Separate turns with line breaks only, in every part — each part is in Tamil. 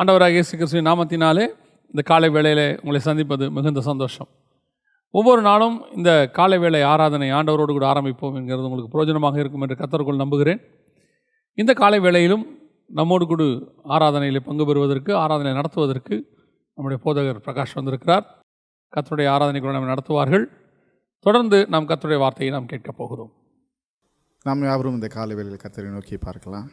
ஆண்டவராகிய இயேசு கிறிஸ்துவின் நாமத்தினாலே இந்த காலை வேளையில் உங்களை சந்திப்பது மிகுந்த சந்தோஷம். ஒவ்வொரு நாளும் இந்த காலை வேளை ஆராதனை ஆண்டவரோடு கூட ஆரம்பிப்போம் என்கிறது உங்களுக்கு பிரயோஜனமாக இருக்கும் என்று கர்த்தருக்குள் நம்புகிறேன். இந்த காலை வேளையிலும் நம்மோடு கூட ஆராதனையில் பங்கு பெறுவதற்கு, ஆராதனை நடத்துவதற்கு நம்முடைய போதகர் பிரகாஷ் வந்திருக்கிறார். கர்த்தருடைய ஆராதனைகளை நாம் நடத்துவார்கள். தொடர்ந்து நாம் கர்த்தருடைய வார்த்தையை நாம் கேட்கப் போகிறோம்.
நாம் யாவரும் இந்த காலை வேளையில் கர்த்தரை நோக்கி பார்க்கலாம்.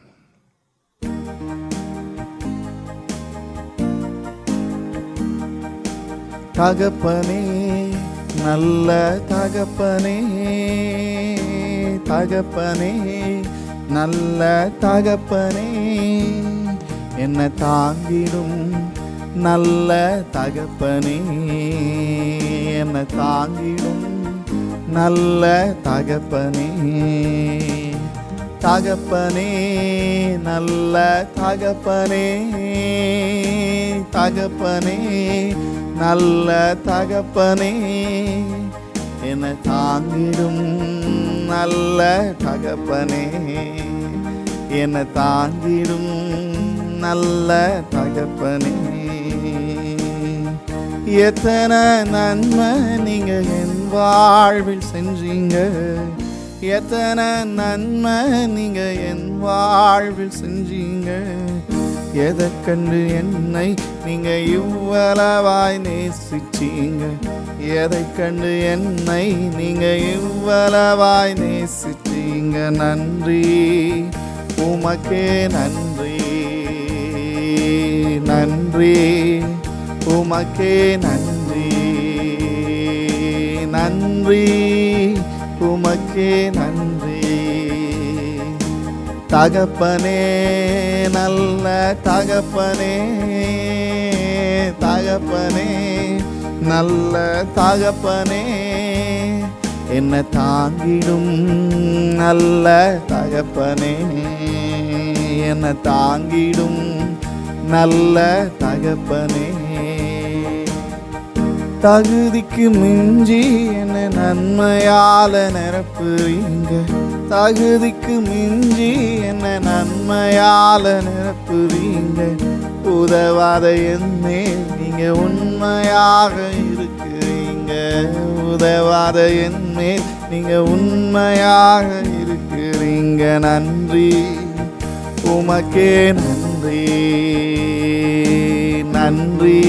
தகப்பனே, நல்ல தகப்பனே, தகப்பனே, நல்ல தகப்பனே, என்னை தாங்கிடும் நல்ல தகப்பனே, என்னை தாங்கிடும் நல்ல தகப்பனே, தகப்பனே, நல்ல தகப்பனே, தகப்பனே, நல்ல தகப்பனே, என்னை தாங்கிடும் நல்ல தகப்பனே, என்னை தாங்கிடும் நல்ல தகப்பனே. எத்தனை நன்மை நீங்க என் வாழ்வில் செஞ்சீங்க, எத்தனை நன்மை நீங்க என் வாழ்வில் செஞ்சீங்க. எதை கண்டு என்னை நீங்க இவ்வளவாய் நேசிச்சீங்க, எதை கண்டு என்னை நீங்க இவ்வளவாய் நேசிச்சீங்க. நன்றி உமக்கே நன்றி, நன்றி உமக்கே நன்றி, நன்றி உமக்கே நன்றி. தகப்பனே, நல்ல தகப்பனே, தகப்பனே, நல்ல தகப்பனே, என்னை தாங்கிடும் நல்ல தகப்பனே, என்னை தாங்கிடும் நல்ல தகப்பனே. தகுதிக்கு மிஞ்சி என்னை நன்மையால நிரப்புவீங்க, தகுதிக்கு மிஞ்சி என்னை நன்மையால நிரப்புவீங்க. உதவாத என்னே நீங்க உண்மையாக இருக்கிறீங்க, உதவாத என்னே நீங்க உண்மையாக இருக்கிறீங்க. நன்றி உமக்கே நன்றி, நன்றி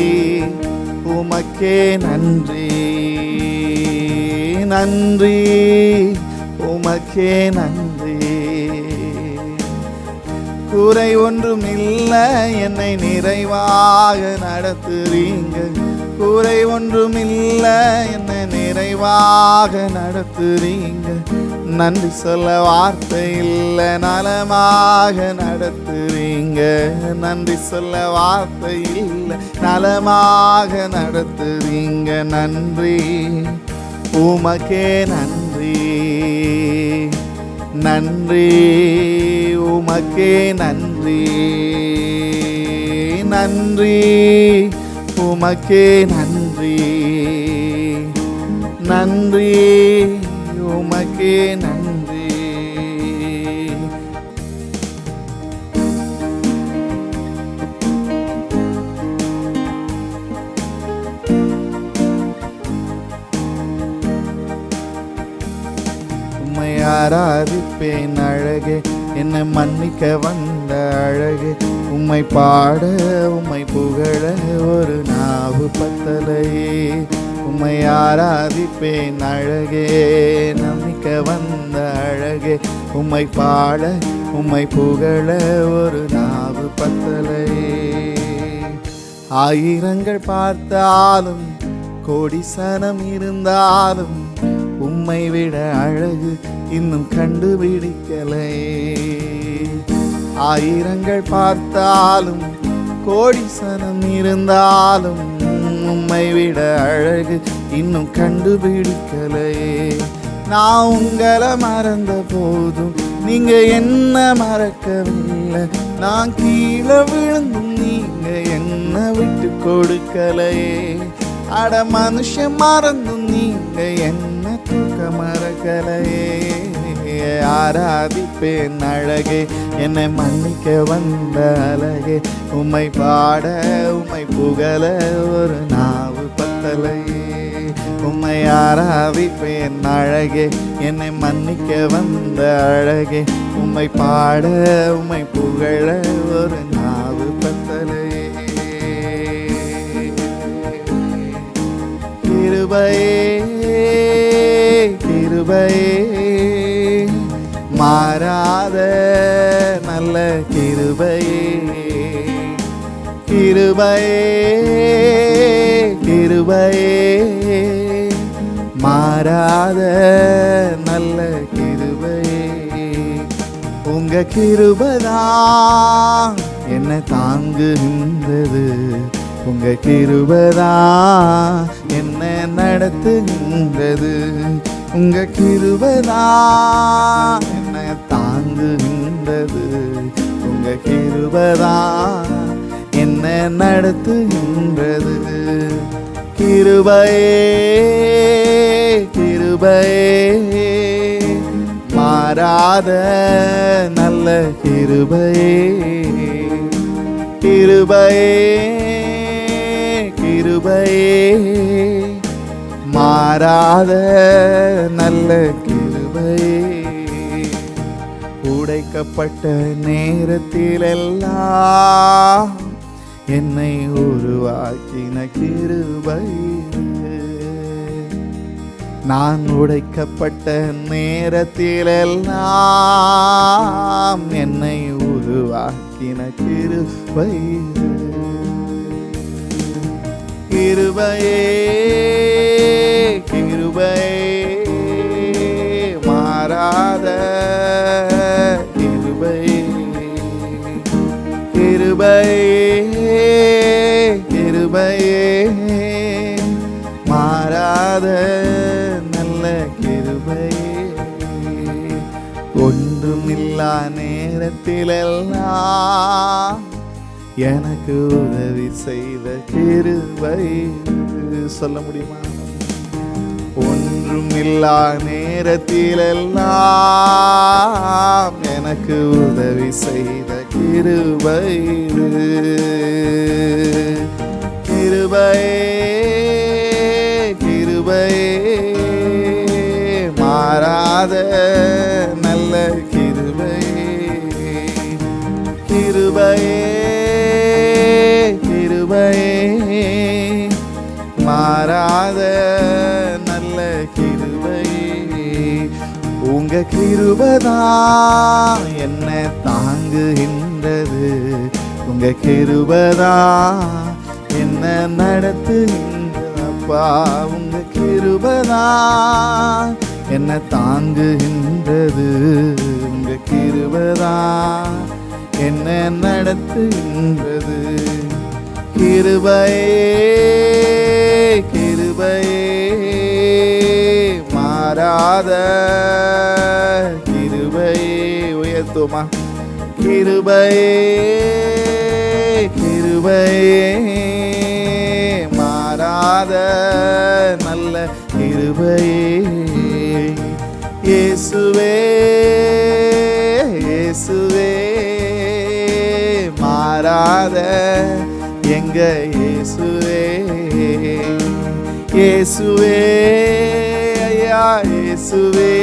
உமக்கே நன்றி, நன்றி உமக்கே நன்றி. குறை ஒன்றும் இல்லை, என்னை நிறைவாக நடத்துறீங்க, குறை ஒன்றும் இல்லை, என்னை நிறைவாக நடத்துறீங்க. நன்றி சொல்ல வார்த்தை இல்லை, நலமாக நடத்துறீங்க, நன்றி சொல்ல வார்த்தை இல்லை, நலமாக நடத்துறீங்க. நன்றி உமக்கே நன்றி, நன்றி உமக்கே நன்றி, நன்றி உமக்கே நன்றி, நன்றி உமக்கே நன்றி. உம்மை ஆராதிப்பேன் அழகே, என்னை மன்னிக்க வந்த அழகே. உம்மை பாட உம்மை புகழ ஒரு நாவு பத்தலையே. உம்மை ஆராதிப்பேன் அழகே, நம்பிக்க வந்த அழகே. உம்மை பாட உம்மை புகழ ஒரு நாவு பத்தலையே. ஆயிரங்கள் பார்த்தாலும் கோடி சனம் இருந்தாலும் உம்மை விட அழகு இன்னும் கண்டுபிடிக்கலையே. ஆயிரங்கள் பார்த்தாலும் கோடி சனம் இருந்தாலும் உம்மை விட அழகு இன்னும் கண்டுபிடிக்கலையே. நான் உங்களை மறந்த போதும் நீங்க என்ன மறக்கவில்லை, நான் கீழே விழுந்தும் நீங்க என்ன விட்டு கொடுக்கலையே. அட மனுஷன் மறந்தும் நீங்க என்ன தூக்க மறக்கலையே. ஆராதிப்பேன் அழகே, என்னை மன்னிக்க வந்த அழகே. உம்மை பாட உம்மை புகழ ஒரு நாவு பத்தலையே. உம்மை ஆராதிப்பேன் அழகே, என்னை மன்னிக்க வந்த அழகே. உம்மை பாட உம்மை புகழ ஒரு நாவு பத்தலையே. கிருபையே கிருபையே, மாறாத நல்ல கிருபையே. கிருபையே கிருபையே, மாறாத நல்ல கிருபையே. உங்க கிருபைதான் என்னை தாங்குகின்றது. உங்க கிருபைதான் என்னை நடத்துகின்றது. உங்க கிருபைதான் என்னை தாங்குகின்றது. உங்க கிருபைதான் என்னை நடத்துகின்றது. கிருபையே கிருபையே, மாறாத நல்ல கிருபையே. கிருபையே கிருபையே, மாறாத நல்ல கிருபையே. உடைக்கப்பட்ட நேரத்திலெல்லாம் என்னை உருவாக்கின கிருபை. நான் உடைக்கப்பட்ட நேரத்திலெல்லாம் என்னை உருவாக்கின கிருபை. கிருபையே கிருபையே, மாறாத கிருபையே. கிருபையே கிருபையே, மாறாத நல்ல கிருபையே. ஒன்றுமில்லா நேரத்திலெல்லாம் எனக்கு உதவி செய்த கிருபை. சொல்ல முடியுமா? ஒன்றுமில்லா நேரத்திலெல்லாம் எனக்கு உதவி செய்த கிருபை. கிருபையே கிருபையே, மாறாத நல்ல கிருபையே. கிருபையே கிருபையே, மாறாத நல்ல கிருபையே. உங்க கிருபைதான் என்னை தாங்குகின்றது. உங்க கிருபைதான் என்னை நடத்துகின்றப்பா. உங்க கிருபைதான் என்னை தாங்குகின்றது. உங்க கிருபைதான் என்னை நடத்துகின்றது. கிருபையே கிருபையே, மாறாத கிருபையே. உயர்த்துமா? கிருபையே கிருபையே, மாறாத நல்ல கிருபையே. இயேசுவே இயேசுவே, மாறாத எங்க இயேசுவே. இயேசுவே ஐயா இயேசுவே,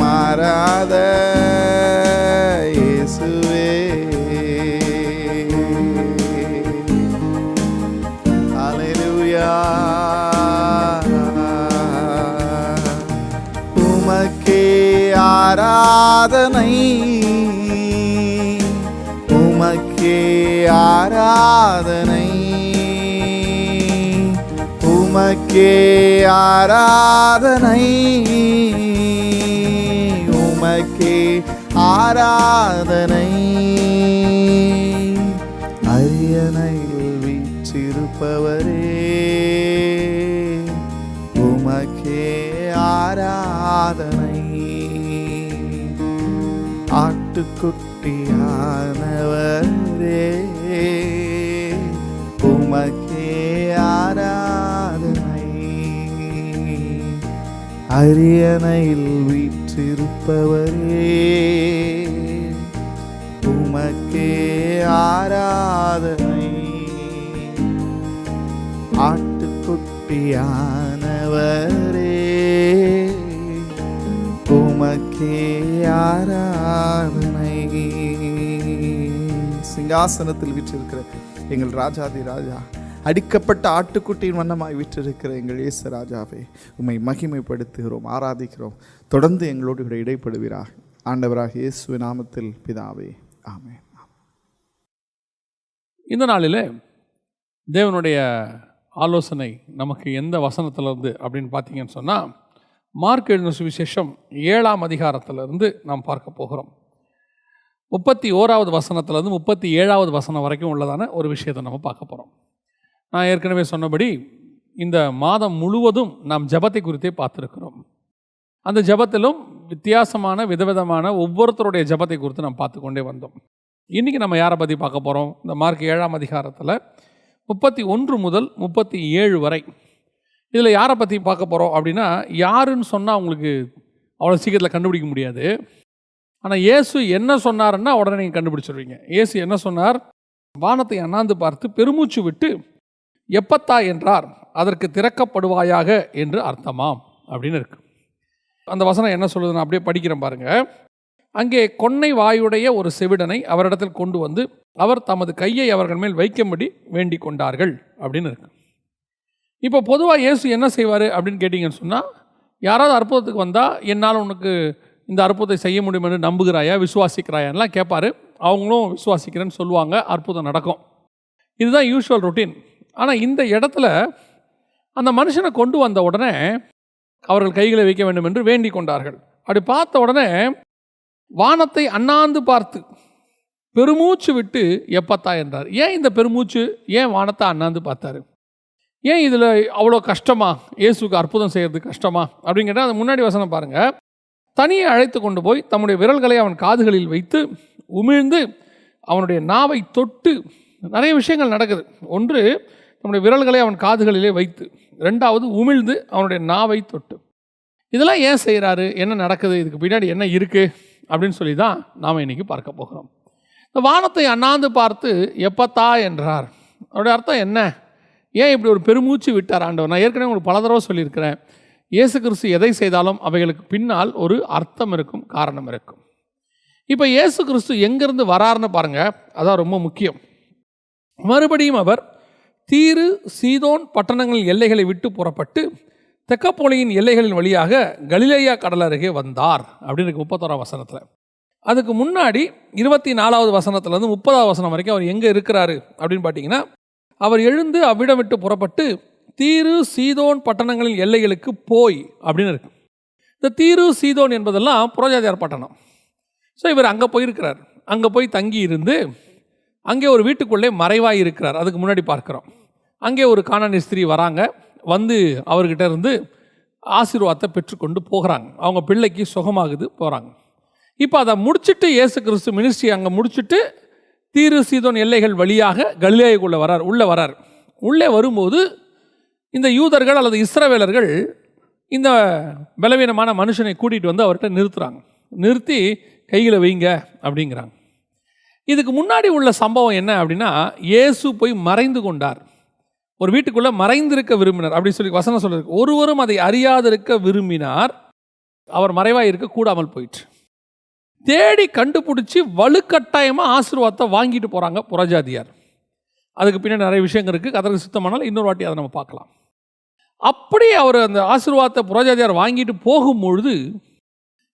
மாறாத இயேசுவே. ஹல்லேலூயா. உமக்கே ஆராதனை, உமக்கே ஆராதனை, உமக்கே ஆராதனை, உமக்கே ஆராதனை. அரியணையில் வீற்றிருப்பவரே, உமக்கே ஆராதனை. ஆட்டுக்குட்டியானவரே, உமக்கே ஆராதனை. அரியணையில் வீற்றிருப்பவரே, வீற்றிருப்பவரே, உமக்கே ஆராதனை. ஆட்டுக்குட்டியானவரே, உமக்கே ஆராதனை. சிங்காசனத்தில் வீற்றிருக்கிற எங்கள் ராஜாதி ராஜா, அடிக்கப்பட்ட ஆட்டுக்குட்டியின் வண்ணமாய் வீற்றிருக்கிற எங்கள் இயேசு ராஜாவே, உம்மை மகிமைப்படுத்துகிறோம், ஆராதிக்கிறோம். தொடர்ந்து எங்களோடு கூட இடைப்படுவீராக. ஆண்டவராக இயேசுவின் நாமத்தில் பிதாவே, ஆமென்.
இந்த நாளில் தேவனுடைய ஆலோசனை நமக்கு எந்த வசனத்திலிருந்து அப்படின்னு பார்த்தீங்கன்னு சொன்னால், மார்க் எழுதின சுவிசேஷம் 7ஆம் அதிகாரத்திலிருந்து நாம் பார்க்க போகிறோம். 31வது வசனத்திலிருந்து 37வது வசனம் வரைக்கும் உள்ளதான ஒரு விஷயத்தை நம்ம பார்க்க போகிறோம். நான் ஏற்கனவே சொன்னபடி இந்த மாதம் முழுவதும் நாம் ஜெபத்தை குறித்தே பார்த்துருக்கிறோம். அந்த ஜெபத்திலும் வித்தியாசமான விதவிதமான ஒவ்வொருத்தருடைய ஜெபத்தை குறித்து நாம் பார்த்து கொண்டே வந்தோம். இன்றைக்கி நம்ம யாரை பற்றி பார்க்க போகிறோம்? இந்த மார்க் 7ஆம் அதிகாரத்தில் 31 முதல் 37 வரை இதில் யாரை பற்றி பார்க்க போகிறோம் அப்படின்னா, யாருன்னு சொன்னால் உங்களுக்கு அவ்வளோ சீக்கிரத்தில் கண்டுபிடிக்க முடியாது. ஆனால் இயேசு என்ன சொன்னார்ன்னா உடனே நீங்கள் கண்டுபிடிச்சிடுவீங்க. இயேசு என்ன சொன்னார்? வானத்தை அண்ணாந்து பார்த்து பெருமூச்சு விட்டு எப்பத்தா என்றார், அதற்கு திறக்கப்படுவாயாக என்று அர்த்தமாம் அப்படின்னு இருக்கு. அந்த வசனம் என்ன சொல்லுது? நான் அப்படியே படிக்கிறேன் பாருங்க. அங்கே கொன்னை வாயுடைய ஒரு செவிடனை அவரிடத்தில் கொண்டு வந்து அவர் தமது கையை அவர்கள் மேல் வைக்கும்படி வேண்டிக் கொண்டார்கள் அப்படின்னு இருக்கு. இப்போ பொதுவாக இயேசு என்ன செய்வார் அப்படின்னு கேட்டிங்கன்னு சொன்னால், யாராவது அற்புதத்துக்கு வந்தால் என்னால் உனக்கு இந்த அற்புதத்தை செய்ய முடியும் என்று நம்புகிறாயா, விசுவாசிக்கிறாயான்லாம் கேட்பார். அவங்களும் விசுவாசிக்கிறேன்னு சொல்லுவாங்க, அற்புதம் நடக்கும். இதுதான் யூஷுவல் ரொட்டீன். ஆனால் இந்த இடத்துல அந்த மனுஷனை கொண்டு வந்த உடனே அவர்கள் கைகளை வைக்க வேண்டும் என்று வேண்டிக் கொண்டார்கள். அப்படி பார்த்த உடனே வானத்தை அண்ணாந்து பார்த்து பெருமூச்சு விட்டு எப்பத்தா என்றார். ஏன் இந்த பெருமூச்சு? ஏன் வானத்தை அண்ணாந்து பார்த்தாரு? ஏன் இதில் அவ்வளோ கஷ்டமா? இயேசுக்கு அற்புதம் செய்கிறது கஷ்டமா அப்படின்னு கேட்டால், அது முன்னாடி வசனம் பாருங்கள். தனியை அழைத்து கொண்டு போய் தம்முடைய விரல்களை அவன் காதுகளில் வைத்து உமிழ்ந்து அவனுடைய நாவை தொட்டு, நிறைய விஷயங்கள் நடக்குது. ஒன்று, நம்முடைய விரல்களை அவன் காதுகளிலே வைத்து, ரெண்டாவது உமிழ்ந்து அவனுடைய நாவை தொட்டு. இதெல்லாம் ஏன் செய்கிறாரு? என்ன நடக்குது? இதுக்கு பின்னாடி என்ன இருக்குது அப்படின்னு சொல்லி தான் நாம் இன்றைக்கி பார்க்க போகிறோம். இந்த வானத்தை அண்ணாந்து பார்த்து எப்பத்தா என்றார். அவருடைய அர்த்தம் என்ன? ஏன் இப்படி ஒரு பெருமூச்சு விட்டார் ஆண்டவர்? நான் ஏற்கனவே உங்களுக்கு பல தடவை சொல்லியிருக்கிறேன், இயேசு கிறிஸ்து எதை செய்தாலும் அவைகளுக்கு பின்னால் ஒரு அர்த்தம் இருக்கும், காரணம் இருக்கும். இப்போ இயேசு கிறிஸ்து எங்கேருந்து வராருன்னு பாருங்கள், அதான் ரொம்ப முக்கியம். மறுபடியும் அவர் தீரு சீதோன் பட்டணங்களின் எல்லைகளை விட்டு புறப்பட்டு தெக்கப்போலியின் எல்லைகளின் வழியாக கலிலேயா கடல் அருகே வந்தார் அப்படின்னு 31ஆம் வசனத்தில். அதுக்கு முன்னாடி 24வது வசனத்துலேருந்து 30வது வசனம் வரைக்கும் அவர் எங்கே இருக்கிறாரு அப்படின்னு பார்த்தீங்கன்னா, அவர் எழுந்து அவ்விடம் விட்டு புறப்பட்டு தீரு சீதோன் பட்டணங்களின் எல்லைகளுக்கு போய் அப்படின்னு இருக்கு. இந்த தீரு சீதோன் என்பதெல்லாம் புறஜாதியார் பட்டணம். ஸோ இவர் அங்கே போயிருக்கிறார். அங்கே போய் தங்கி இருந்து அங்கே ஒரு வீட்டுக்குள்ளே மறைவாக இருக்கிறார். அதுக்கு முன்னாடி பார்க்குறோம், அங்கே ஒரு கானானிய ஸ்திரீ வராங்க, வந்து அவர்கிட்ட இருந்து ஆசீர்வாதத்தை பெற்றுக்கொண்டு போகிறாங்க. அவங்க பிள்ளைக்கு சுகமாகுது, போகிறாங்க. இப்போ அதை முடிச்சுட்டு இயேசு கிறிஸ்து மினிஸ்ட்ரி அங்கே முடிச்சுட்டு தீரு சீதோன் எல்லைகள் வழியாக கலிலேயாவுக்குள்ளே வரார். உள்ளே வரார். உள்ளே வரும்போது இந்த யூதர்கள் அல்லது இஸ்ரவேலர்கள் இந்த பலவீனமான மனுஷனை கூட்டிகிட்டு வந்து அவர்கிட்ட நிறுத்துகிறாங்க. நிறுத்தி கையில் வைங்க அப்படிங்கிறாங்க. இதுக்கு முன்னாடி உள்ள சம்பவம் என்ன அப்படின்னா, இயேசு போய் மறைந்து கொண்டார். ஒரு வீட்டுக்குள்ளே மறைந்திருக்க விரும்பினார் அப்படி சொல்லி வசனம் சொல்லியிருக்கு. ஒருவரும் அதை அறியாதிருக்க விரும்பினார், அவர் மறைவாக இருக்க கூடாமல் போயிற்று. தேடி கண்டுபிடிச்சி வலுக்கட்டாயமாக ஆசீர்வாதத்தை வாங்கிட்டு போகிறாங்க புறஜாதியார். அதுக்கு பின்னாடி நிறைய விஷயங்கள் இருக்குது, கதற்கு சுத்தமானால் இன்னொரு வாட்டி அதை நம்ம பார்க்கலாம். அப்படி அவர் அந்த ஆசீர்வாதத்தை புறஜாதியார் வாங்கிட்டு போகும்பொழுது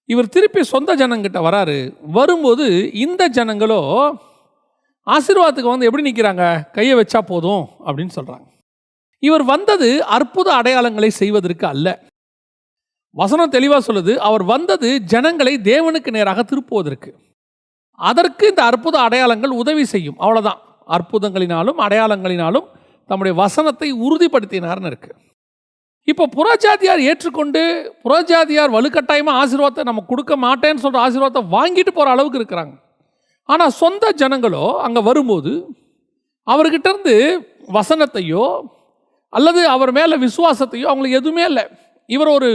இவர் திருப்பி சொந்த ஜனங்கிட்ட வராரு. வரும்போது இந்த ஜனங்களோ ஆசீர்வாதத்துக்கு வந்து எப்படி நிற்கிறாங்க? கையை வச்சா போதும் அப்படின்னு சொல்கிறாங்க. இவர் வந்தது அற்புத அடையாளங்களை செய்வதற்கு அல்ல. வசனம் தெளிவாக சொல்லுது, அவர் வந்தது ஜனங்களை தேவனுக்கு நேராக திருப்புவதற்கு. அதற்கு இந்த அற்புத அடையாளங்கள் உதவி செய்யும், அவ்வளோதான். அற்புதங்களினாலும் அடையாளங்களினாலும் தம்முடைய வசனத்தை உறுதிப்படுத்தினார்னு இருக்கு. இப்போ புறஜாதியார் ஏற்றுக்கொண்டு புறஜாதியார் வலுக்கட்டாயமாக ஆசீர்வாதத்தை நம்ம கொடுக்க மாட்டேன்னு சொல்கிற ஆசீர்வாதத்தை வாங்கிட்டு போகிற அளவுக்கு இருக்கிறாங்க. ஆனால் சொந்த ஜனங்களோ அங்கே வரும்போது அவர்கிட்ட இருந்து வசனத்தையோ அல்லது அவர் மேலே விசுவாசத்தையோ அவங்களுக்கு எதுவுமே இல்லை. இவர் ஒரு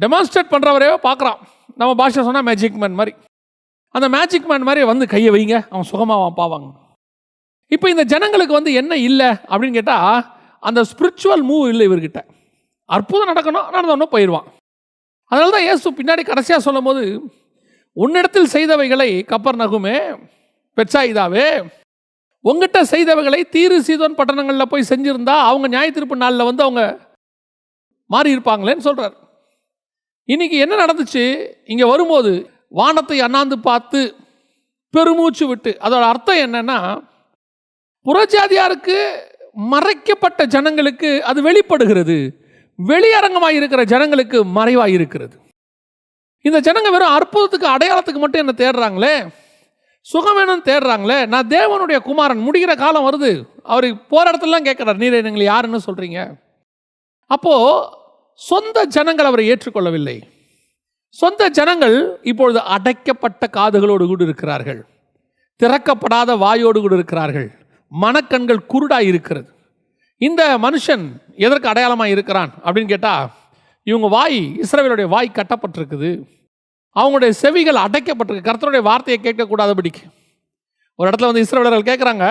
டெமான்ஸ்ட்ரேட் பண்ணுறவரே பார்க்குறான். நம்ம பாஷை சொன்னால் மேஜிக் மேன் மாதிரி. அந்த மேஜிக் மேன் மாதிரி வந்து கையை வைங்க, அவன் சுகமாவான் பாவாங்க. இப்போ இந்த ஜனங்களுக்கு வந்து என்ன இல்லை அப்படின்னு கேட்டால், அந்த ஸ்பிரிச்சுவல் மூவ் இல்லை இவர்கிட்ட. அற்புதம் நடக்கணும், நடந்தவொன்னே போயிடுவான். அதனால தான் இயேசு பின்னாடி கடைசியாக சொல்லும் போது, உன்னிடத்தில் செய்தவைகளை கப்பர்நகுமே, பெத்சாயிதாவே, உங்ககிட்ட செய்தவைகளை தீரு சீதோன் பட்டணங்களில் போய் செஞ்சிருந்தா அவங்க நியாயத்தீர்ப்பு நாளில் வந்து அவங்க மாறி இருப்பாங்களேன்னு சொல்கிறார். இன்னைக்கு என்ன நடந்துச்சு? இங்கே வரும்போது வானத்தை அண்ணாந்து பார்த்து பெருமூச்சு விட்டு, அதோட அர்த்தம் என்னன்னா, புறஜாதியாருக்கு மறைக்கப்பட்ட ஜனங்களுக்கு அது வெளிப்படுகிறது, வெளியரங்கமாக இருக்கிற ஜனங்களுக்கு மறைவாக இருக்கிறது. இந்த ஜனங்க வெறும் அற்புதத்துக்கு அடையாளத்துக்கு மட்டும் என்ன தேடுறாங்களே, சுகம் வேணும்னு தேடுறாங்களே. நான் தேவனுடைய குமாரன், முடிகிற காலம் வருது. அவர் போகிற இடத்துலலாம் கேட்குறாரு, நீர் எங்களை யாருன்னு சொல்கிறீங்க? அப்போது சொந்த ஜனங்கள் அவரை ஏற்றுக்கொள்ளவில்லை. சொந்த ஜனங்கள் இப்பொழுது அடைக்கப்பட்ட காதுகளோடு கூட இருக்கிறார்கள், திறக்கப்படாத வாயோடு கூட இருக்கிறார்கள், மனக்கண்கள் குருடாக இருக்கிறது. இந்த மனுஷன் எதற்கு அடையாளமாக இருக்கிறான் அப்படின்னு கேட்டால், இவங்க வாய், இஸ்ரவேலுடைய வாய் கட்டப்பட்டிருக்குது, அவங்களுடைய செவிகள் அடைக்கப்பட்டிருக்கு, கர்த்தருடைய வார்த்தையை கேட்கக்கூடாதபடிக்கு. ஒரு இடத்துல வந்து இஸ்ரவேலர்கள் கேட்குறாங்க,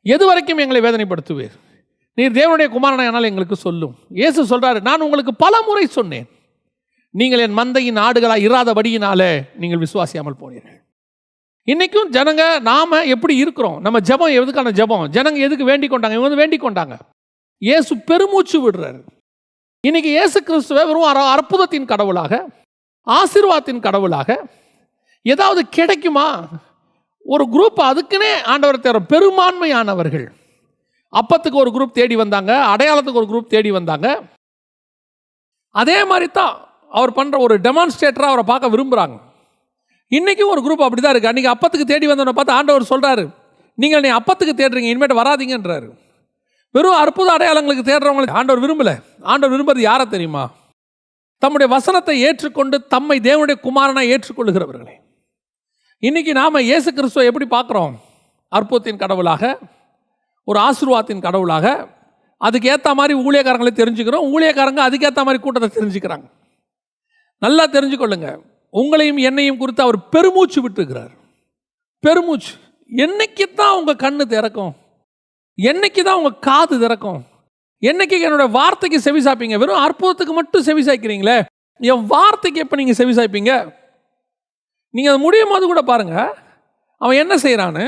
எது வரைக்கும் எங்களை வேதனைப்படுத்துவீர்? நீர் தேவனுடைய குமாரனானால் எங்களுக்கு சொல்லும். இயேசு சொல்கிறாரு, நான் உங்களுக்கு பல முறை சொன்னேன், நீங்கள் என் மந்தையின் ஆடுகளாக இராதபடியினாலே நீங்கள் விசுவாசியாமல் போனீர்கள். இன்றைக்கும் ஜனங்க நாம் எப்படி இருக்கிறோம்? நம்ம ஜெபம் எதுக்கான ஜெபம்? ஜனங்க எதுக்கு வேண்டிக் கொண்டாங்க? இவங்க வந்து வேண்டிக் கொண்டாங்க. இயேசு பெருமூச்சு விடுறாரு. இன்னைக்கு இயேசு கிறிஸ்துவை வெறும் அற்புதத்தின் கடவுளாக, ஆசீர்வாதத்தின் கடவுளாக, ஏதாவது கிடைக்குமா? ஒரு குரூப் அதுக்குன்னே ஆண்டவர் தேவை. பெரும்பான்மையானவர்கள் அப்பத்துக்கு ஒரு குரூப் தேடி வந்தாங்க, அடையாளத்துக்கு ஒரு குரூப் தேடி வந்தாங்க. அதே மாதிரி தான் அவர் பண்ணுற ஒரு டெமான்ஸ்ட்ரேட்டராக அவரை பார்க்க விரும்புகிறாங்க. இன்றைக்கும் ஒரு குரூப் அப்படி தான் இருக்குது. அன்றைக்கி அப்பத்துக்கு தேடி வந்தவனை பார்த்து ஆண்டவர் சொல்கிறாரு, நீங்கள் நீ அப்பத்துக்கு தேடுறீங்க, இனிமேட்டு வராதிங்கன்றாரு. வெறும் அற்புத அடையாளங்களுக்கு தேடுறவங்களுக்கு ஆண்டவர் விரும்பலை. ஆண்டவர் விரும்புறது யாரை தெரியுமா? தம்முடைய வசனத்தை ஏற்றுக்கொண்டு தம்மை தேவனுடைய குமாரனாக ஏற்றுக்கொள்ளுகிறவர்களே. இன்றைக்கி நாம் இயேசு கிறிஸ்துவை எப்படி பார்க்குறோம்? அற்புதத்தின் கடவுளாக, ஒரு ஆசீர்வாதத்தின் கடவுளாக. அதுக்கு ஏற்ற மாதிரி ஊழியக்காரங்களை தெரிஞ்சுக்கிறோம், ஊழியக்காரங்க அதுக்கேற்ற மாதிரி கூட்டத்தை தெரிஞ்சுக்கிறாங்க. நல்லா தெரிஞ்சுக்கொள்ளுங்க, உங்களையும் என்னையும் குறித்து அவர் பெருமூச்சு விட்டுருக்கிறார். பெருமூச்சு. என்னைக்கு தான் உங்கள் கண்ணு திறக்கும்? என்னைக்கு தான் உங்கள் காது திறக்கும்? என்னைக்கு என்னோட வார்த்தைக்கு செவி சாய்ப்பீங்க? வெறும் அற்புதத்துக்கு மட்டும் செவி சாய்க்கிறீங்களே, என் வார்த்தைக்கு எப்போ நீங்கள் செவி சாய்ப்பீங்க? நீங்கள் அது முடியும் போது கூட பாருங்க, அவன் என்ன செய்கிறான்னு,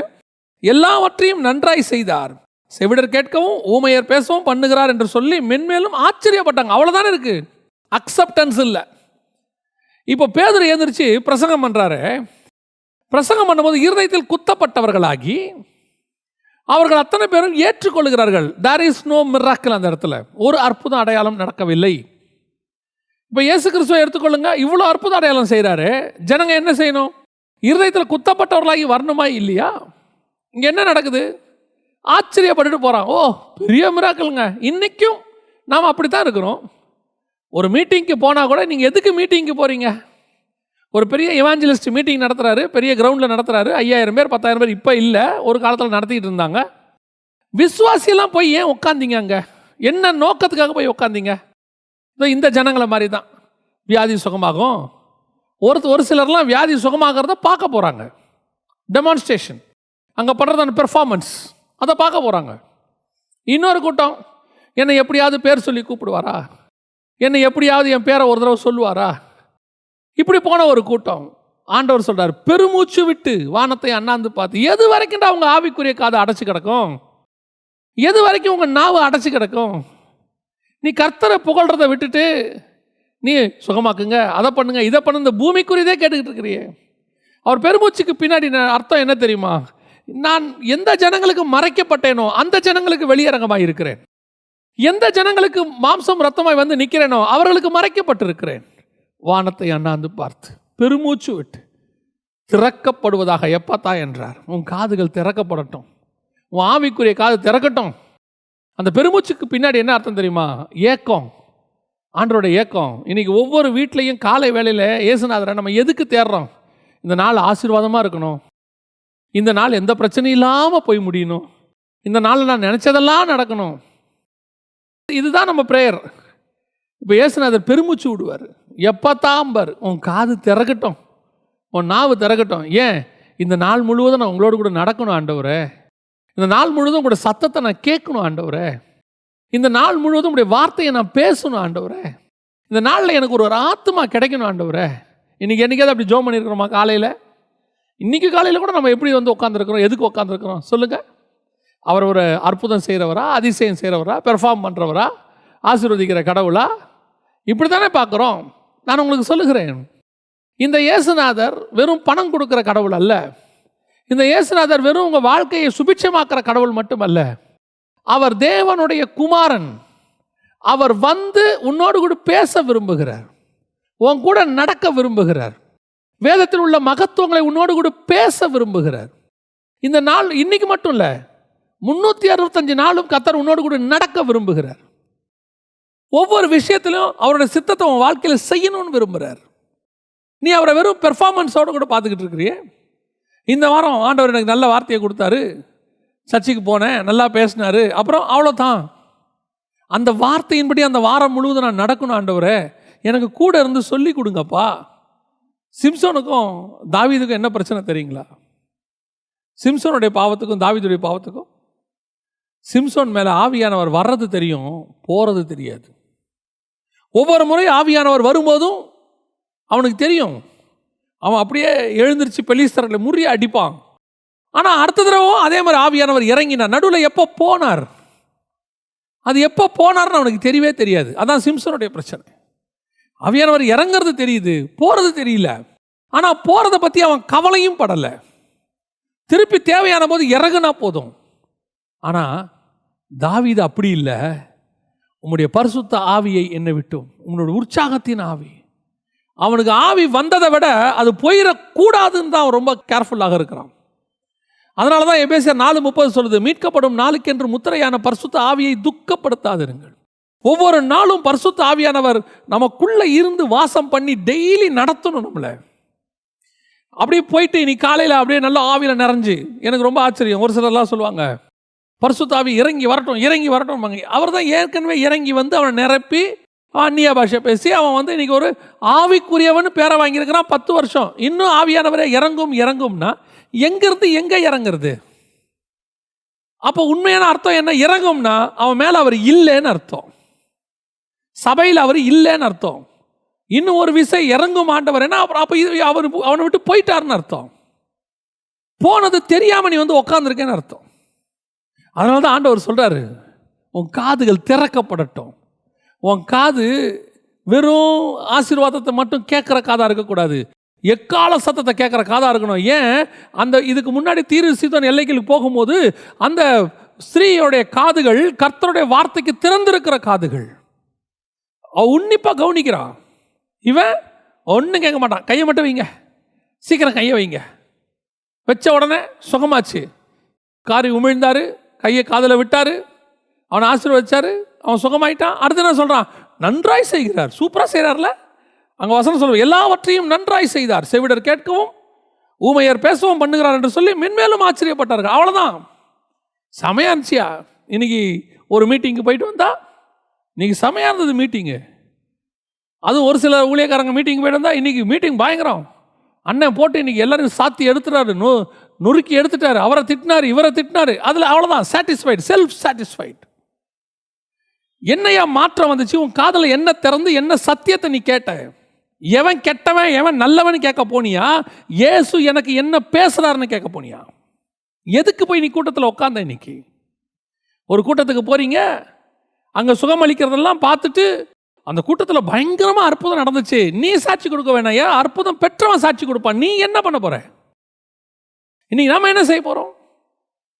எல்லாவற்றையும் நன்றாய் செய்தார், செவிடர் கேட்கவும் ஊமையர் பேசவும் பண்ணுகிறார் என்று சொல்லி மென்மேலும் ஆச்சரியப்பட்டாங்க. அவ்வளோதானே இருக்கு, அக்செப்டன்ஸ் இல்லை. இப்போ பேதுரு எழுந்திரிச்சு பிரசங்கம் பண்ணுறாரு. பிரசங்கம் பண்ணும்போது இருதயத்தில் குத்தப்பட்டவர்களாகி அவர்கள் அத்தனை பேரும் ஏற்றுக்கொள்கிறார்கள். There is no miracle. அந்த இடத்துல ஒரு அற்புத அடையாளம் நடக்கவில்லை. இப்போ இயேசு கிறிஸ்துவை எடுத்துக்கொள்ளுங்க, இவ்வளோ அற்புத அடையாளம் செய்கிறாரு. ஜனங்க என்ன செய்யணும்? இருதயத்தில் குத்தப்பட்டவர்களாகி வரணுமா இல்லையா? இங்கே என்ன நடக்குது? ஆச்சரியப்பட்டுட்டு போகிறான். ஓ, பெரிய மிராக்கிளுங்க. இன்றைக்கும் நாம் அப்படி தான் இருக்கிறோம். ஒரு மீட்டிங்க்கு போனால் கூட, நீங்கள் எதுக்கு மீட்டிங்க்கு போகிறீங்க? ஒரு பெரிய எவாஞ்சலிஸ்ட் மீட்டிங் நடத்துகிறாரு, பெரிய கிரவுண்டில் நடத்துகிறாரு, 5000 பேர் 10,000 பேர். இப்போ இல்லை, ஒரு காலத்தில் நடத்திக்கிட்டு இருந்தாங்க. விசுவாசியெல்லாம் போய் ஏன் உட்காந்தீங்க? அங்கே என்ன நோக்கத்துக்காக போய் உட்காந்தீங்க? இந்த ஜனங்களை மாதிரி தான் வியாதி சுகமாகும். ஒரு சிலர்லாம் வியாதி சுகமாகிறத பார்க்க போகிறாங்க. டெமான்ஸ்ட்ரேஷன் அங்கே பண்ணுறதான பெர்ஃபார்மன்ஸ், அதை பார்க்க போகிறாங்க. இன்னொரு கூட்டம், என்னை எப்படியாவது பேர் சொல்லி கூப்பிடுவாரா, என்னை எப்படியாவது என் பேரை ஒரு தடவை சொல்லுவாரா, இப்படி போன ஒரு கூட்டம். ஆண்டவர் சொல்கிறார், பெருமூச்சு விட்டு வானத்தை அண்ணாந்து பார்த்து. எது வரைக்கும் அவங்க ஆவிக்குரிய காதை அடைச்சி கிடக்கும்? எது வரைக்கும் உங்கள் நாவை அடைச்சி கிடக்கும்? நீ கர்த்தரை புகழ்றதை விட்டுட்டு நீ சுகமாக்குங்க, அதை பண்ணுங்க, இதை பண்ணுங்க, இந்த பூமிக்குரியதே கேட்டுக்கிட்டு இருக்கிறியே. அவர் பெருமூச்சுக்கு பின்னாடி அர்த்தம் என்ன தெரியுமா? நான் எந்த ஜனங்களுக்கு மறைக்கப்பட்டேனோ அந்த ஜனங்களுக்கு வெளியரங்கமாக இருக்கிறேன். எந்த ஜனங்களுக்கு மாம்சம் ரத்தமாய் வந்து நிற்கிறேனோ அவர்களுக்கு மறைக்கப்பட்டிருக்கிறேன். வானத்தை அண்ணாந்து பார்த்து பெருமூச்சு விட்டு திறக்கப்படுவதாக எப்பத்தா என்றார். உன் காதுகள் திறக்கப்படட்டும், உன் ஆவிக்குரிய காது திறக்கட்டும். அந்த பெருமூச்சுக்கு பின்னாடி என்ன அர்த்தம் தெரியுமா? ஏக்கம், ஆண்டரோட ஏக்கம். இன்னைக்கு ஒவ்வொரு வீட்லையும் காலை வேளையில் இயேசுநாதரை நம்ம எதுக்கு தேடுறோம்? இந்த நாள் ஆசீர்வாதமாக இருக்கணும், இந்த நாள் எந்த பிரச்சனையும் இல்லாமல் போய் முடியணும், இந்த நாளில் நான் நினச்சதெல்லாம் நடக்கணும். இதுதான் நம்ம ப்ரேயர். இப்போ இயேசுநாதர் பெருமூச்சு விடுவார். எப்போ தாம்பர் உன் காது திறக்கட்டும், உன் நாவு திறக்கட்டும். ஏன்? இந்த நாள் முழுவதும் நான் உங்களோட கூட நடக்கணும் ஆண்டவரே. இந்த நாள் முழுவதும் உங்களுடைய சத்தத்தை நான் கேட்கணும் ஆண்டவரே. இந்த நாள் முழுவதும் உங்களுடைய வார்த்தையை நான் பேசணும் ஆண்டவரே. இந்த நாளில் எனக்கு ஒரு ஆத்மா கிடைக்கணும் ஆண்டவரே. இன்றைக்கி என்றைக்காவது அப்படி ஜோம் பண்ணியிருக்கிறோமா? காலையில், இன்றைக்கி காலையில் கூட நம்ம எப்படி வந்து உட்காந்துருக்கிறோம்? எதுக்கு உட்காந்துருக்கிறோம் சொல்லுங்கள்? அவர் ஒரு அற்புதம் செய்கிறவரா, அதிசயம் செய்கிறவரா, பெர்ஃபார்ம் பண்ணுறவரா, ஆசீர்வதிக்கிற கடவுளா? இப்படி தானே பார்க்குறோம். நான் உங்களுக்கு சொல்லுகிறேன், இந்த இயேசுநாதர் வெறும் பணம் கொடுக்குற கடவுள் அல்ல. இந்த இயேசுநாதர் வெறும் உங்கள் வாழ்க்கையை சுபிட்சமாக்குற கடவுள் மட்டுமல்ல. அவர் தேவனுடைய குமாரன். அவர் வந்து உன்னோடு கூட பேச விரும்புகிறார், உன் கூட நடக்க விரும்புகிறார், வேதத்தில் உள்ள மகத்துவங்களை உன்னோடு கூட பேச விரும்புகிறார். இந்த நாள் இன்னைக்கு மட்டும் இல்லை, 365 நாளும் கர்த்தர் உன்னோடு கூட நடக்க விரும்புகிறார். ஒவ்வொரு விஷயத்திலும் அவருடைய சித்தத்தை உன் வாழ்க்கையில் செய்யணும்னு விரும்புகிறார். நீ அவரை வெறும் பெர்ஃபார்மன்ஸோடு கூட பார்த்துக்கிட்டு இருக்கிறியே. இந்த வாரம் ஆண்டவர் எனக்கு நல்ல வார்த்தையை கொடுத்தாரு, சர்ச்சுக்கு போனேன், நல்லா பேசினாரு, அப்புறம் அவ்வளோதான். அந்த வார்த்தையின்படி அந்த வாரம் முழுவதும் நான் நடக்கணும் ஆண்டவரே, எனக்கு கூட இருந்து சொல்லி கொடுங்கப்பா. சிம்சோனுக்கும் தாவீதுக்கும் என்ன பிரச்சனை தெரியுங்களா? சிம்சோனுடைய பாவத்துக்கும் தாவீதுடைய பாவத்துக்கும், சிம்சோன் மேலே ஆவியானவர் வர்றது தெரியும், போகிறது தெரியாது. ஒவ்வொரு முறை ஆவியானவர் வரும்போதும் அவனுக்கு தெரியும், அவன் அப்படியே எழுந்திருச்சு பெலிஸ்தர்களை முறிய அடிப்பான். ஆனால் அடுத்த தடவை அதே மாதிரி ஆவியானவர் இறங்கினார். நடுவில் எப்போ போனார், அது எப்போ போனார்னு அவனுக்கு தெரியவே தெரியாது. அதான் சிம்சனுடைய பிரச்சனை. ஆவியானவர் இறங்கிறது தெரியுது, போகிறது தெரியல. ஆனால் போகிறத பற்றி அவன் கவலையும் படலை. திருப்பி தேவையான போது இறங்குனா போதும். ஆனால் தாவீது அப்படி இல்லை. உம்முடைய பரிசுத்த ஆவியை என்னை விட்டும், உங்களுடைய உற்சாகத்தின் ஆவி. அவனுக்கு ஆவி வந்ததை விட அது போயிடக்கூடாதுன்னு தான் அவன் ரொம்ப கேர்ஃபுல்லாக இருக்கிறான். அதனால தான் எபேசியர் 4:30 சொல்லுது, மீட்கப்படும் நாளுக்கென்று முத்திரையான பரிசுத்த ஆவியை துக்கப்படுத்தாதிருங்கள். ஒவ்வொரு நாளும் பரிசுத்த ஆவியானவர் நமக்குள்ளே இருந்து வாசம் பண்ணி டெய்லி நடத்தணும் நம்மளை. அப்படியே போயிட்டு நீ காலையில் அப்படியே நல்லா ஆவியில் நிறைஞ்சு, எனக்கு ரொம்ப ஆச்சரியம், ஒரு சிலர்லாம் சொல்லுவாங்க பரிசுத்த ஆவி இறங்கி வரட்டும் இறங்கி வரட்டும். அவர் தான் ஏற்கனவே இறங்கி வந்து அவனை நிரப்பி அந்நிய பாஷை பேசி அவன் வந்து இன்னைக்கு ஒரு ஆவிக்குரியவன் பேரை வாங்கியிருக்கிறான் 10 வருஷம். இன்னும் ஆவியானவரே இறங்கும் இறங்கும்னா எங்கிருந்து எங்கே இறங்குறது? அப்போ உண்மையான அர்த்தம் என்ன? இறங்கும்னா அவன் மேலே அவர் இல்லைன்னு அர்த்தம், சபையில் அவர் இல்லைன்னு அர்த்தம். இன்னும் ஒரு விசை இறங்கும் ஆண்டவர் என்ன? அப்போ இது அவர் அவனை விட்டு போயிட்டாருன்னு அர்த்தம். போனது தெரியாமல் நீ வந்து உட்காந்துருக்கேன்னு அர்த்தம். அதனால தான் ஆண்டவர் சொல்கிறாரு, உன் காதுகள் திறக்கப்படட்டும். உன் காது வெறும் ஆசீர்வாதத்தை மட்டும் கேட்குற காதாக இருக்கக்கூடாது, எக்கால சத்தத்தை கேட்குற காதாக இருக்கணும். ஏன்? அந்த இதுக்கு முன்னாடி தீரு சீதோன் எல்லைகளுக்கு போகும்போது அந்த ஸ்திரீயோடைய காதுகள் கர்த்தருடைய வார்த்தைக்கு திறந்திருக்கிற காதுகள். அவன் உன்னிப்பாக கவனிக்கிறான். இவன் ஒன்றும் கேட்க மாட்டான். கையை மட்டும் வைங்க, சீக்கிரம் கையை வைங்க. வச்ச உடனே சுகமாச்சு. காரி உமிழ்ந்தாரு, கையை காதில் விட்டார், அவனை ஆசீர்வதிச்சாரு, அவன் சுகமாயிட்டான். அடுத்து என்ன சொல்கிறான்? நன்றாய் செய்கிறார். சூப்பராக செய்கிறார்ல. அங்கே வசனம் சொல்லுவோம், எல்லாவற்றையும் நன்றாய் செய்தார், செவிடர் கேட்கவும் ஊமையர் பேசவும் பண்ணுகிறார் என்று சொல்லி மென்மேலும் ஆச்சரியப்பட்டார்கள். அவ்வளோதான். செமையா இருந்துச்சியா? இன்னைக்கு ஒரு மீட்டிங்கு போயிட்டு வந்தா, இன்னைக்கு செமையாக இருந்தது மீட்டிங்கு. அதுவும் ஒரு சில ஊழியக்காரங்க மீட்டிங் போயிட்டு வந்தா, இன்னைக்கு மீட்டிங் பயங்கரம். அண்ணன் போட்டு இன்னைக்கு எல்லாரும் சாத்தி எடுத்துட்டாரு, நொறுக்கி எடுத்துட்டாரு, அவரை திட்டினாரு, இவரை திட்டினாரு. அதில் அவ்வளோதான், சாட்டிஸ்ஃபைடு, செல்ஃப் சாட்டிஸ்ஃபைடு. என்னையா மாற்றம் வந்துச்சு? உன் காதில் என்ன திறந்து என்ன சத்தியத்தை நீ கேட்ட? எவன் கெட்டவன் எவன் நல்லவன் கேட்க போனியா? இயேசு எனக்கு என்ன பேசுறாருன்னு கேட்க போனியா? எதுக்கு போய் நீ கூட்டத்தில் உட்காந்த? இன்னைக்கு ஒரு கூட்டத்துக்கு போறீங்க, அங்கே சுகமளிக்கிறதெல்லாம் பார்த்துட்டு அந்த கூட்டத்தில் பயங்கரமாக அற்புதம் நடந்துச்சு, நீ சாட்சி கொடுக்க வேணாம். ஏன்? அற்புதம் பெற்றவன் சாட்சி கொடுப்பான். நீ என்ன பண்ண போற? இன்னைக்கு நாம என்ன செய்ய போறோம்?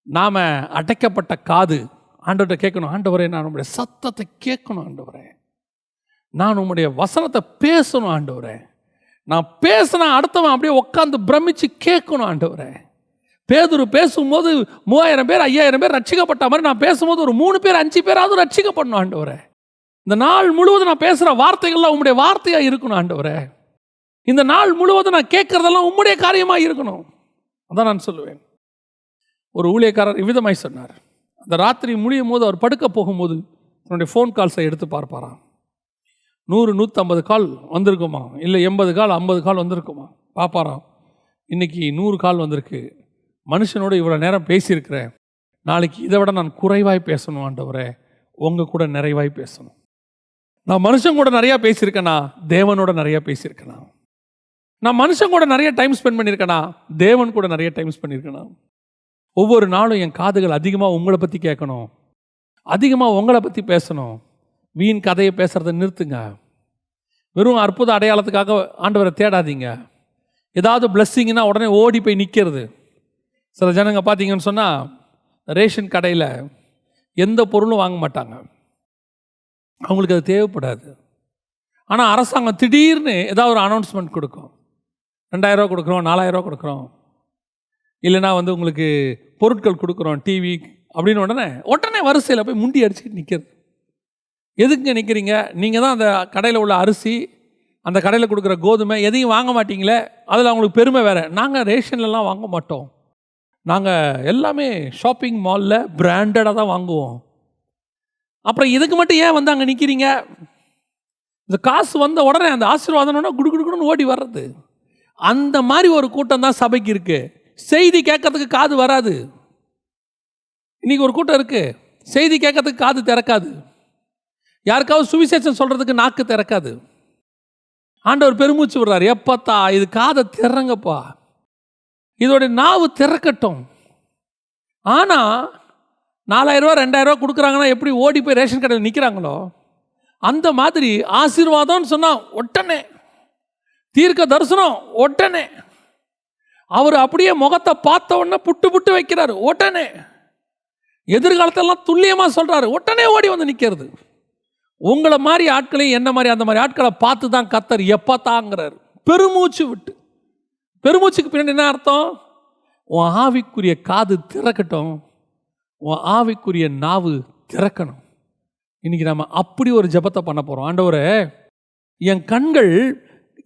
நாம அடைக்கப்பட்ட காது ஆண்டவர்கிட்ட கேட்கணும், ஆண்டவரே நான் உங்களுடைய சத்தத்தை கேட்கணும், ஆண்டவரே நான் உங்களுடைய வசனத்தை பேசணும், ஆண்டவரே நான் பேசினா அடுத்தவன் அப்படியே உட்காந்து பிரமிச்சு கேட்கணும், ஆண்டவரே. பேதுரு பேசும்போது 3000 பேர் 5000 பேர் ரட்சிக்கப்பட்ட மாதிரி நான் பேசும்போது ஒரு 3 பேர் 5 பேராவது ரட்சிக்கப்படணும், ஆண்டவரே. இந்த நாள் முழுவதும் நான் பேசுகிற வார்த்தைகள்லாம் உங்களுடைய வார்த்தையாக இருக்கணும், ஆண்டவரே. இந்த நாள் முழுவதும் நான் கேட்கறதெல்லாம் உங்களுடைய காரியமாக இருக்கணும். அதான் நான் சொல்லுவேன். ஒரு ஊழியக்காரர் இவ்விதமாய் சொன்னார். அந்த ராத்திரி முடியும் போது அவர் படுக்க போகும்போது தன்னுடைய ஃபோன் கால்ஸை எடுத்து பார்ப்பாராம். 100 150 கால் வந்திருக்குமா, இல்லை 80 கால் 50 கால் வந்திருக்குமா பாப்பாராம். இன்றைக்கி 100 கால் வந்திருக்கு. மனுஷனோடு இவ்வளோ நேரம் பேசியிருக்கிறேன், நாளைக்கு இதை விட நான் குறைவாய் பேசணும் ஆண்டவரே, உங்கள் கூட நிறைவாய் பேசணும். நான் மனுஷன் கூட நிறையா பேசியிருக்கேனா, தேவனோட நிறையா பேசியிருக்கேனா? நான் மனுஷன் கூட நிறைய டைம் ஸ்பெண்ட் பண்ணியிருக்கேனா, தேவன் கூட நிறைய டைம் ஸ்பெண்ட் பண்ணியிருக்கேனா? ஒவ்வொரு நாளும் என் காதுகள் அதிகமாக உங்களை பற்றி கேட்கணும், அதிகமாக உங்களை பற்றி பேசணும். வீண் கதையை பேசுகிறத நிறுத்துங்க. வெறும் அற்புத அடையாளத்துக்காக ஆண்டவரை தேடாதீங்க. ஏதாவது பிளஸ்ஸிங்னா உடனே ஓடி போய் நிற்கிறது. சில ஜனங்க பார்த்தீங்கன்னு சொன்னால் ரேஷன் கடையில் எந்த பொருளும் வாங்க மாட்டாங்க, அவங்களுக்கு அது தேவைப்படாது. ஆனால் அரசாங்கம் திடீர்னு ஏதாவது ஒரு அனௌன்ஸ்மெண்ட் கொடுக்கும், 2000 ரூபா கொடுக்குறோம், 4000 ரூபா கொடுக்குறோம், இல்லைனா உங்களுக்கு பொருட்கள் கொடுக்குறோம், டிவி அப்படின்னு உடனே வரிசையில் போய் முண்டி அடிச்சுட்டு நிற்கிறது. எதுக்குங்க நிற்கிறீங்க? நீங்கள் தான் அந்த கடையில் உள்ள அரிசி, அந்த கடையில் கொடுக்குற கோதுமை எதையும் வாங்க மாட்டீங்களே, அதில் அவங்களுக்கு பெருமை வேறு. நாங்கள் ரேஷன்லலாம் வாங்க மாட்டோம், நாங்கள் எல்லாமே ஷாப்பிங் மாலில் பிராண்டடாக தான் வாங்குவோம். அப்புறம் இதுக்கு மட்டும் ஏன் வந்து அங்கே நிற்கிறீங்க? இந்த காசு வந்த உடனே அந்த ஆசீர்வாதம்னா குடுக்குன்னு ஓடி வர்றது. அந்த மாதிரி ஒரு கூட்டம் தான் சபைக்கு இருக்குது. செய்தி கேட்கறதுக்கு காது வராது. இன்றைக்கி ஒரு கூட்டம் இருக்குது, செய்தி கேட்கறதுக்கு காது திறக்காது, யாருக்காவது சுவிசேஷம் சொல்கிறதுக்கு நாக்கு திறக்காது. ஆண்டவர் பெருமூச்சு விடுறாரு, எப்பத்தா இது காதை திறங்கப்பா, இதோடைய நாவு திறக்கட்டும். ஆனால் 4000 ரூபா 2000 ரூபா கொடுக்குறாங்கன்னா எப்படி ஓடி போய் ரேஷன் கடையில் நிற்கிறாங்களோ, அந்த மாதிரி ஆசீர்வாதம்னு சொன்னால் உடனே, தீர்க்க தரிசனம் உடனே, அவர் அப்படியே முகத்தை பார்த்த உடனே புட்டு வைக்கிறாரு உடனே, எதிர்காலத்தெல்லாம் துல்லியமாக சொல்கிறாரு உடனே ஓடி வந்து நிற்கிறது. உங்களை மாதிரி ஆட்களையும் என்ன மாதிரி அந்த மாதிரி ஆட்களை பார்த்து தான் கர்த்தர் எப்போ தாங்கிறார், பெருமூச்சு விட்டு. பெருமூச்சுக்கு பின்னாடி என்ன அர்த்தம்? உன் ஆவிக்குரிய காது திறக்கட்டும், உன் ஆவிக்குரிய நாவு திறக்கணும். இன்றைக்கி நம்ம அப்படி ஒரு ஜெபத்தை பண்ண போகிறோம். ஆண்டவரே, என் கண்கள்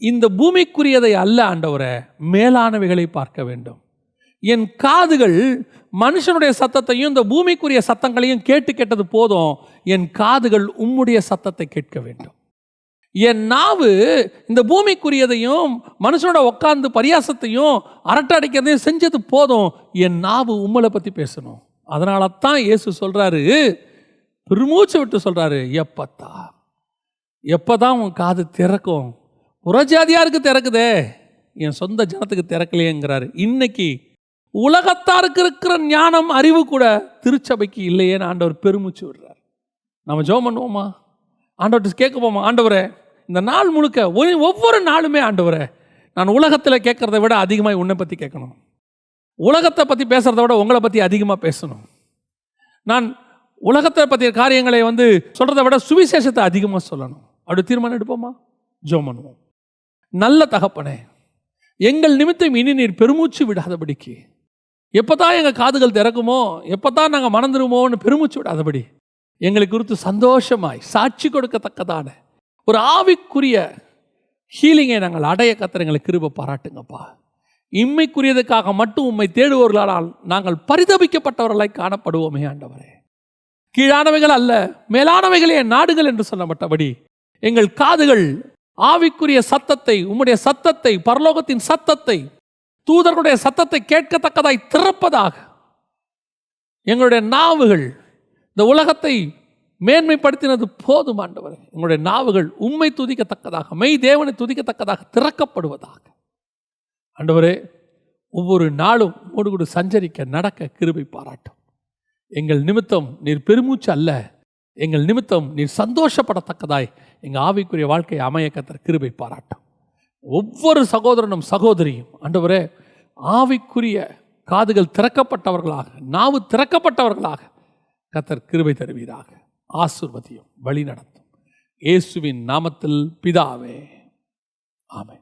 இந்த பூமிக்குரியதை அல்ல ஆண்டவரே, மேலானவைகளை பார்க்க வேண்டும். என் காதுகள் மனுஷனுடைய சத்தத்தையும் இந்த பூமிக்குரிய சத்தங்களையும் கேட்டது போதும், என் காதுகள் உம்முடைய சத்தத்தை கேட்க வேண்டும். என் நாவு இந்த பூமிக்குரியதையும் மனுஷனோட உட்கார்ந்து பரியாசத்தையும் அரட்டை அடிக்கிறதையும் செஞ்சது போதும், என் நாவு உம்மளை பற்றி பேசணும். அதனால தான் இயேசு சொல்கிறாரு, பெருமூச்சு விட்டு சொல்கிறாரு, எப்போ தான் உன் காது திறக்கும்? புறஜாதியாருக்கு திறக்குதே, என் சொந்த ஜனத்துக்கு திறக்கலையேங்கிறாரு. இன்னைக்கு உலகத்தாருக்கு இருக்கிற ஞானம் அறிவு கூட திருச்சபைக்கு இல்லையேன்னு ஆண்டவர் பெருமூச்சு விடுறார். நம்ம ஜெபம் பண்ணுவோமா? ஆண்டவர்கிட்ட கேட்க போமா, ஆண்டவரே இந்த நாள் முழுக்க ஒவ்வொரு நாளுமே ஆண்டவரே, நான் உலகத்தில் கேட்குறத விட அதிகமாக உன்னை பற்றி கேட்கணும், உலகத்தை பற்றி பேசுகிறத விட உங்களை பற்றி அதிகமாக பேசணும், நான் உலகத்தை பற்றிய காரியங்களை சொல்கிறத விட சுவிசேஷத்தை அதிகமாக சொல்லணும். அப்படி தீர்மானம் எடுப்போமா? ஜெபம் பண்ணுவோம். நல்ல தகப்பனே, எங்கள் நிமித்தம் இனி நீர் பெருமூச்சு விடாதபடிக்கு, எப்போ தான் எங்கள் காதுகள் திறக்குமோ, எப்போ தான் நாங்கள் மணந்துருமோன்னு பெருமூச்சு விடாதபடி, எங்களுக்கு குறித்து சந்தோஷமாய் சாட்சி கொடுக்கத்தக்கதான ஒரு ஆவிக்குரிய ஹீலிங்கை நாங்கள் அடைய கர்த்தர் எங்களுக்கு கிருபை பாராட்டுங்கப்பா. இம்மைக்குரியதுக்காக மட்டும் உம்மை தேடுவோர்களால் நாங்கள் பரிதபிக்கப்பட்டவர்களாய் காணப்படுவோமே ஆண்டவரே. கீழானவைகள் அல்ல மேலானவைகளே நாடுகள் என்று சொல்லப்பட்டபடி எங்கள் காதுகள் ஆவிக்குரிய சத்தத்தை, உம்முடைய சத்தத்தை, பரலோகத்தின் சத்தத்தை, தூதர்களுடைய சத்தத்தை கேட்கத்தக்கதாய் திறப்பதாக. எங்களுடைய நாவுகள் இந்த உலகத்தை மேன்மைப்படுத்தினது போதும் ஆண்டவரே, எங்களுடைய நாவுகள் உம்மை துதிக்கத்தக்கதாக, மெய் தேவனை துதிக்கத்தக்கதாக திறக்கப்படுவதாக. ஆண்டவரே, ஒவ்வொரு நாளும் உம்மோடு கூட சஞ்சரிக்க நடக்க கிருபை பாராட்டும். எங்கள் நிமித்தம் நீர் பெருமூச்சு அல்ல, எங்கள் நிமித்தம் நீர் சந்தோஷப்படத்தக்கதாய் எங்கள் ஆவிக்குரிய வாழ்க்கையை அமைய கர்த்தர் கிருபை பாராட்டும். ஒவ்வொரு சகோதரனும் சகோதரியும் ஆண்டவரே, ஆவிக்குரிய காதுகள் திறக்கப்பட்டவர்களாக, நாவு திறக்கப்பட்டவர்களாக கர்த்தர் கிருபை தருவீராக. ஆசீர்வதியும், வழி நடத்தும். இயேசுவின் நாமத்தில் பிதாவே, ஆமென்.